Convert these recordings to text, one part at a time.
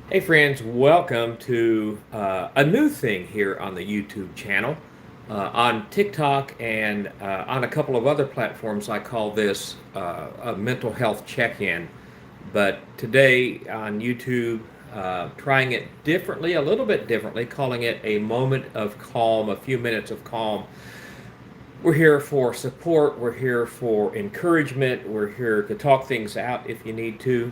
Hey friends, welcome to a new thing here on the YouTube channel. On TikTok and on a couple of other platforms, I call this a mental health check-in. But today on YouTube, trying it differently, a little bit differently, calling it a moment of calm, a few minutes of calm. We're here for support, we're here for encouragement, we're here to talk things out if you need to.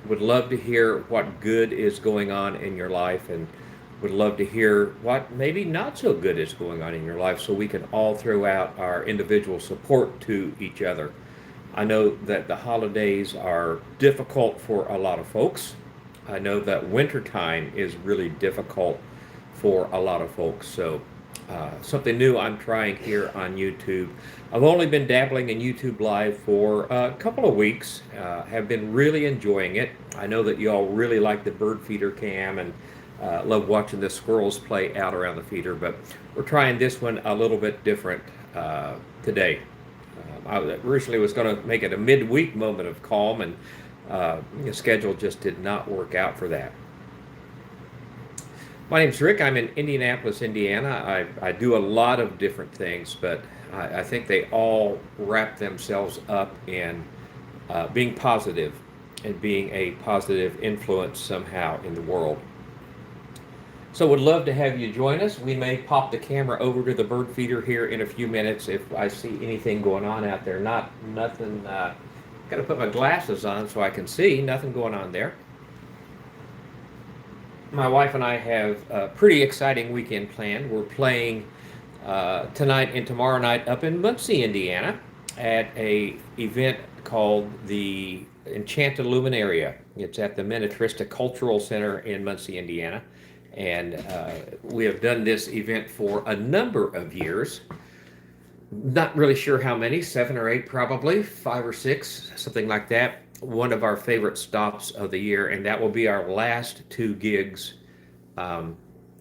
Would love to hear what good is going on in your life and would love to hear what maybe not so good is going on in your life so we can all throw out our individual support to each other. I know that the holidays are difficult for a lot of folks. I know that wintertime is really difficult for a lot of folks. So, something new I'm trying here on YouTube. I've only been dabbling in YouTube Live for a couple of weeks, have been really enjoying it. I know that you all really like the bird feeder cam and love watching the squirrels play out around the feeder, but we're trying this one a little bit different today. I originally was going to make it a midweek moment of calm, and the schedule just did not work out for that. My name's Rick. I'm in Indianapolis, Indiana. I do a lot of different things, but I think they all wrap themselves up in being positive and being a positive influence somehow in the world. So would love to have you join us. We may pop the camera over to the bird feeder here in a few minutes if I see anything going on out there. Nothing. Got to put my glasses on so I can see. Nothing going on there. My wife and I have a pretty exciting weekend planned. We're playing tonight and tomorrow night up in Muncie, Indiana, at a event called the Enchanted Luminaria. It's at the Minnetrista Cultural Center in Muncie, Indiana, and we have done this event for a number of years. Not really sure how many, 7 or 8 probably, 5 or 6, something like that. One of our favorite stops of the year, and that will be our last 2 gigs um,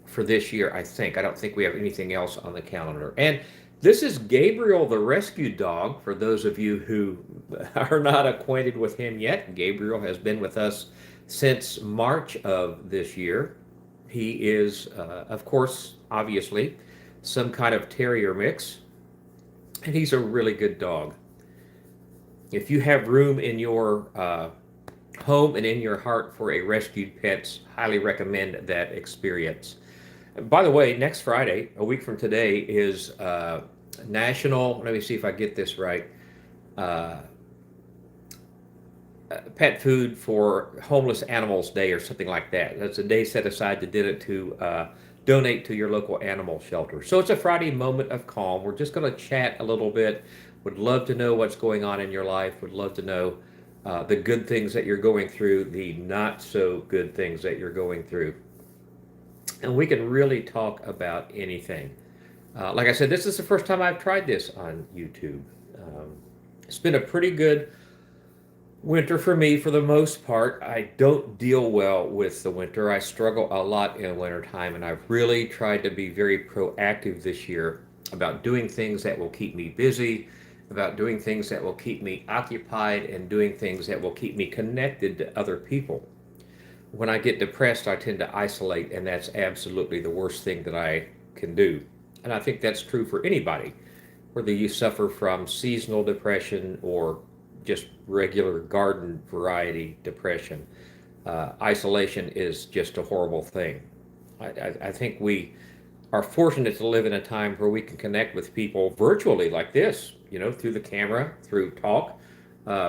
for this year, I think. I don't think we have anything else on the calendar. And this is Gabriel the rescue dog, for those of you who are not acquainted with him yet. Gabriel has been with us since March of this year. He is, of course, obviously, some kind of terrier mix, and he's a really good dog. If you have room in your home and in your heart for a rescued pets, highly recommend that experience. By the way, next Friday, a week from today, is National, let me see if I get this right, uh, Pet Food for Homeless Animals Day or something like that. That's a day set aside to did it to donate to your local animal shelter. So it's a Friday moment of calm. We're just going to chat a little bit. Would love to know what's going on in your life. Would love to know the good things that you're going through, the not so good things that you're going through. And we can really talk about anything. Like I said, this is the first time I've tried this on YouTube. Um, it's been a pretty good winter for me for the most part. I don't deal well with the winter. I struggle a lot in wintertime, and I've really tried to be very proactive this year about doing things that will keep me busy, about doing things that will keep me occupied, and doing things that will keep me connected to other people. When I get depressed, I tend to isolate, and that's absolutely the worst thing that I can do. And I think that's true for anybody, whether you suffer from seasonal depression or just regular garden variety depression. Isolation is just a horrible thing. I think we are fortunate to live in a time where we can connect with people virtually like this, through the camera, through talk,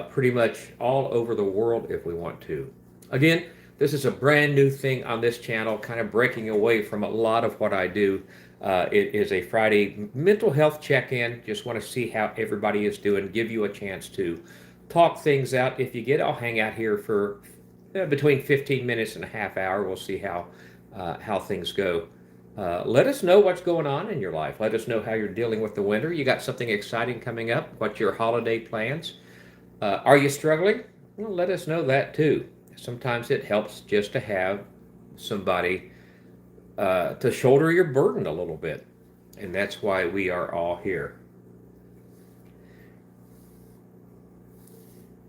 pretty much all over the world if we want to. Again, this is a brand new thing on this channel, kind of breaking away from a lot of what I do. It is a Friday mental health check-in. Just want to see how everybody is doing, give you a chance to talk things out. If you get, I'll hang out here for between 15 minutes and a half hour. We'll see how things go. Let us know what's going on in your life. Let us know how you're dealing with the winter. You got something exciting coming up? What's your holiday plans? Are you struggling? Well, let us know that too. Sometimes it helps just to have somebody to shoulder your burden a little bit. And that's why we are all here.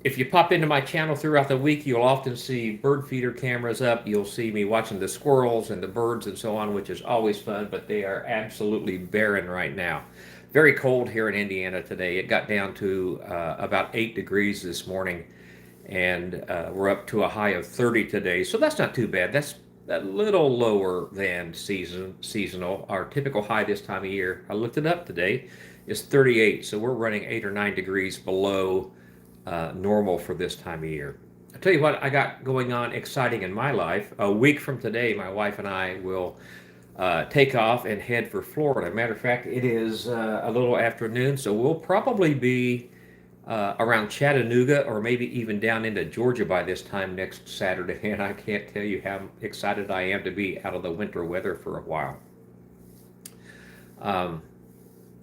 If you pop into my channel throughout the week, you'll often see bird feeder cameras up. You'll see me watching the squirrels and the birds and so on, which is always fun, but they are absolutely barren right now. Very cold here in Indiana today. It got down to about 8 degrees this morning, and we're up to a high of 30 today. So that's not too bad. That's a little lower than seasonal. Our typical high this time of year, I looked it up today, is 38. So we're running 8 or 9 degrees below normal for this time of year. I'll tell you what I got going on exciting in my life. A week from today, my wife and I will take off and head for Florida. Matter of fact, it is a little afternoon, so we'll probably be around Chattanooga or maybe even down into Georgia by this time next Saturday. And I can't tell you how excited I am to be out of the winter weather for a while.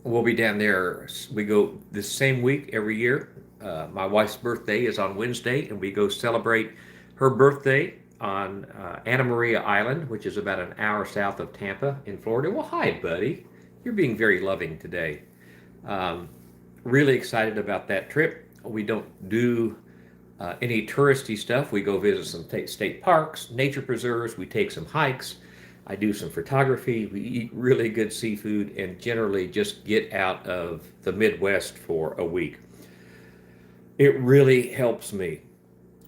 We'll be down there. We go this same week every year. My wife's birthday is on Wednesday, and we go celebrate her birthday on Anna Maria Island, which is about an hour south of Tampa in Florida. Well, hi, buddy. You're being very loving today. Really excited about that trip. We don't do any touristy stuff. We go visit some state parks, nature preserves. We take some hikes. I do some photography. We eat really good seafood and generally just get out of the Midwest for a week. It really helps me.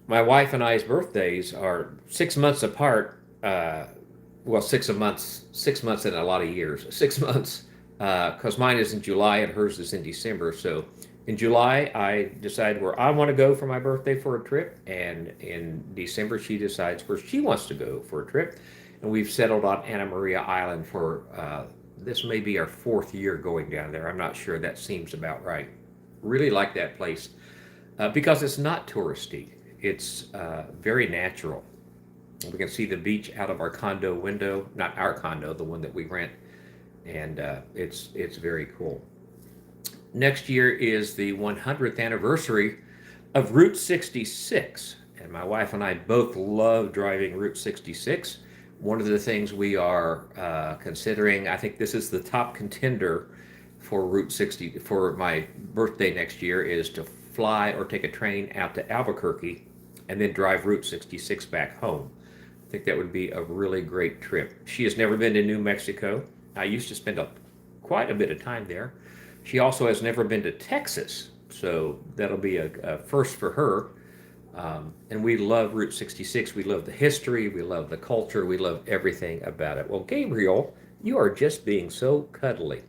My wife and I's birthdays are 6 months apart. Well, 6 months in a lot of years. 6 months, because mine is in July and hers is in December. So in July, I decide where I want to go for my birthday for a trip, and in December, she decides where she wants to go for a trip. And we've settled on Anna Maria Island for this may be our 4th year going down there. I'm not sure. That seems about right. Really like that place because it's not touristy. It's very natural. We can see the beach out of our condo window, not our condo, the one that we rent, and it's very cool. Next year is the 100th anniversary of Route 66, and my wife and I both love driving Route 66. One of the things we are considering, I think this is the top contender for Route 60 for my birthday next year, is to fly or take a train out to Albuquerque and then drive Route 66 back home. I think that would be a really great trip. She has never been to New Mexico. I used to spend quite a bit of time there. She also has never been to Texas, so that'll be a first for her. And we love Route 66. We love the history. We love the culture. We love everything about it. Well, Gabriel, you are just being so cuddly.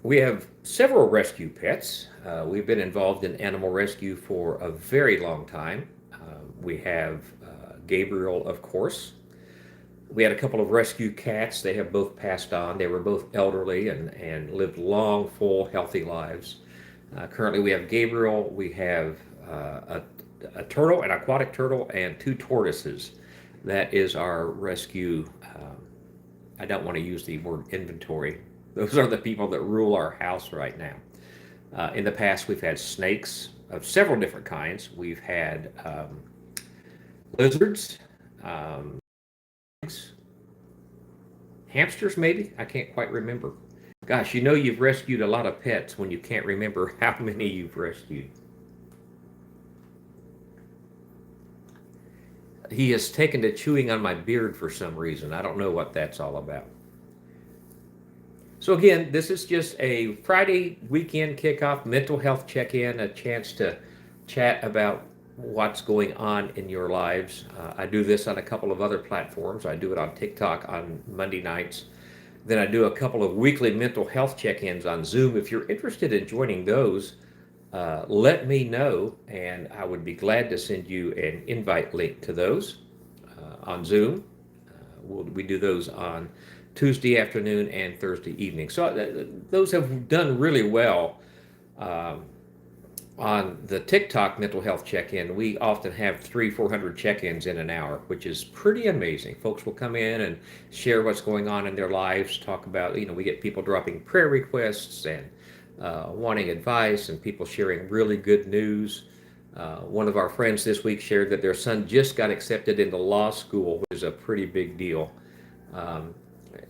We have several rescue pets. We've been involved in animal rescue for a very long time. We have Gabriel, of course. We had a couple of rescue cats. They have both passed on. They were both elderly and lived long, full, healthy lives. Currently, we have Gabriel. We have a turtle, an aquatic turtle, and 2 tortoises. That is our rescue. I don't want to use the word inventory. Those are the people that rule our house right now. In the past, we've had snakes of several different kinds. We've had lizards, hamsters, maybe? I can't quite remember. Gosh, you know you've rescued a lot of pets when you can't remember how many you've rescued. He has taken to chewing on my beard for some reason. I don't know what that's all about. So again, this is just a Friday weekend kickoff, mental health check-in, a chance to chat about what's going on in your lives. I do this on a couple of other platforms. I do it on TikTok on Monday nights. Then I do a couple of weekly mental health check-ins on Zoom. If you're interested in joining those, let me know, and I would be glad to send you an invite link to those on Zoom. We do those on Tuesday afternoon and Thursday evening. So those have done really well. On the TikTok mental health check-in, we often have 300-400 check-ins in an hour, which is pretty amazing. Folks will come in and share what's going on in their lives, talk about, we get people dropping prayer requests and wanting advice, and people sharing really good news. One of our friends this week shared that their son just got accepted into law school, which is a pretty big deal.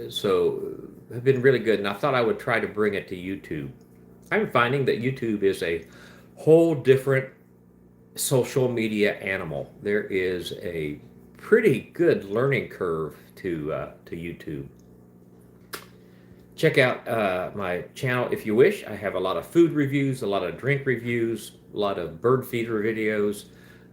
So have been really good, and I thought I would try to bring it to YouTube. I'm finding that YouTube is a whole different social media animal. There is a pretty good learning curve to YouTube. Check out my channel if you wish. I have a lot of food reviews, a lot of drink reviews, a lot of bird feeder videos,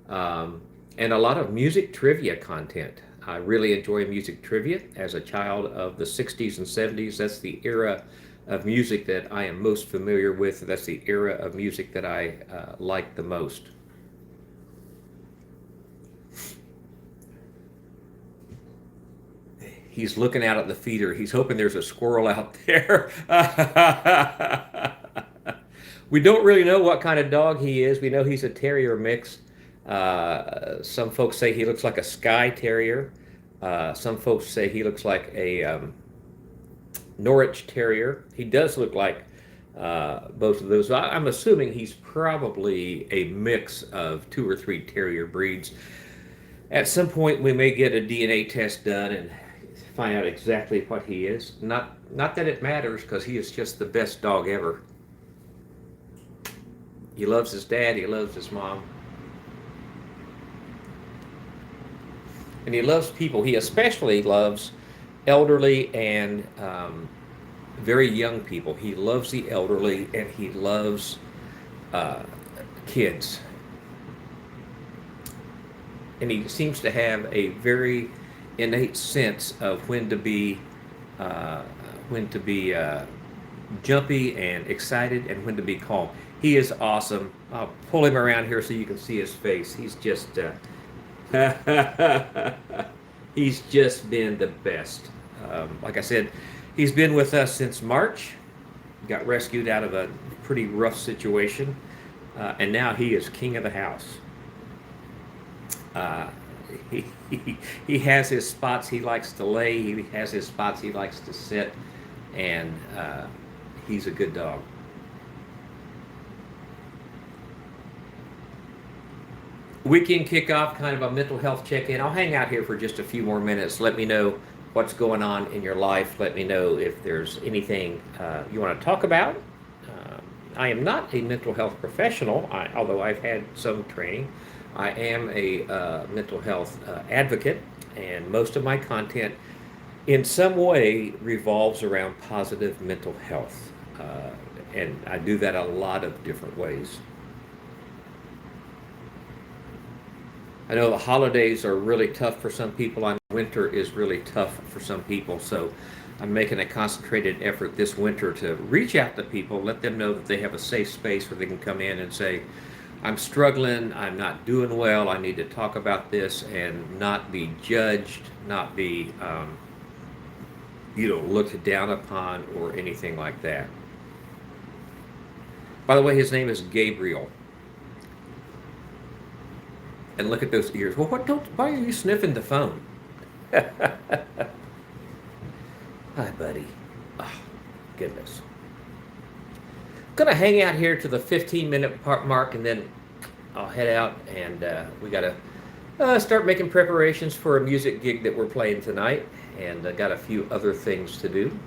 um, and a lot of music trivia content. I really enjoy music trivia. As a child of the 60s and 70s, that's the era of music that I am most familiar with. That's the era of music that I like the most. He's looking out at the feeder. He's hoping there's a squirrel out there. We don't really know what kind of dog he is. We know he's a terrier mix. Some folks say he looks like a Skye Terrier. Some folks say he looks like a Norwich Terrier. He does look like both of those. I'm assuming he's probably a mix of 2 or 3 terrier breeds. At some point, we may get a DNA test done and find out exactly what he is. Not that it matters, because he is just the best dog ever. He loves his dad. He loves his mom. And he loves people. He especially loves elderly and very young people. He loves the elderly, and he loves kids. And he seems to have a very innate sense of when to be jumpy and excited, and when to be calm. He is awesome. I'll pull him around here so you can see his face. He's just he's just been the best. Like I said, he's been with us since March. Got rescued out of a pretty rough situation, and now he is king of the house. He, he has his spots he likes to lay. He has his spots he likes to sit, and he's a good dog. Weekend kickoff, kind of a mental health check-in. I'll hang out here for just a few more minutes. Let me know what's going on in your life. Let me know if there's anything you want to talk about. I am not a mental health professional, although I've had some training. I am a mental health advocate, and most of my content in some way revolves around positive mental health. And I do that a lot of different ways. I know the holidays are really tough for some people, and winter is really tough for some people. So I'm making a concentrated effort this winter to reach out to people, let them know that they have a safe space where they can come in and say, I'm struggling, I'm not doing well, I need to talk about this, and not be judged, not be looked down upon or anything like that. By the way, his name is Gabriel. And look at those ears. Well, why are you sniffing the phone? Hi, buddy. Oh, goodness. Gonna hang out here to the 15-minute mark, and then I'll head out, and we gotta start making preparations for a music gig that we're playing tonight, and got a few other things to do.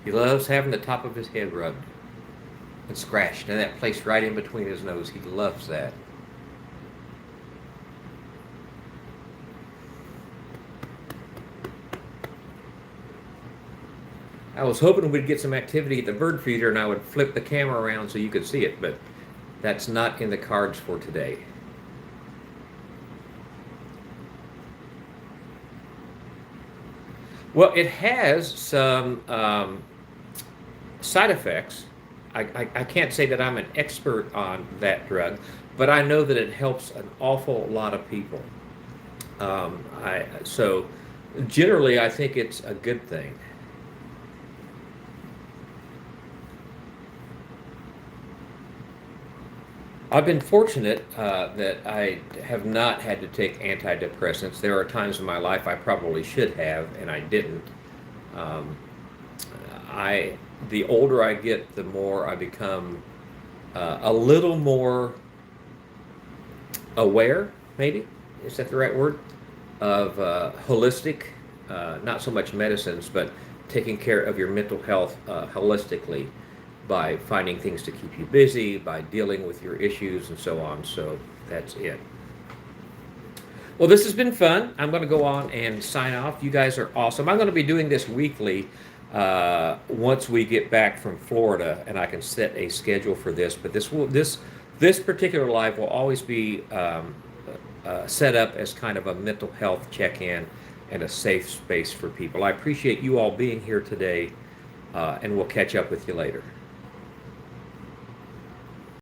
He loves having the top of his head rubbed and scratched, and that place right in between his nose. He loves that. I was hoping we'd get some activity at the bird feeder, and I would flip the camera around so you could see it, but that's not in the cards for today. Well, it has some side effects. I can't say that I'm an expert on that drug, but I know that it helps an awful lot of people. So generally, I think it's a good thing. I've been fortunate that I have not had to take antidepressants. There are times in my life I probably should have, and I didn't. Um, the older I get, the more I become a little more aware, maybe, is that the right word, of holistic, not so much medicines, but taking care of your mental health holistically by finding things to keep you busy, by dealing with your issues, and so on. So that's it. Well, this has been fun. I'm going to go on and sign off. You guys are awesome. I'm going to be doing this weekly once we get back from Florida, and I can set a schedule for this. But this particular live will always be set up as kind of a mental health check-in and a safe space for people. I appreciate you all being here today, and we'll catch up with you later.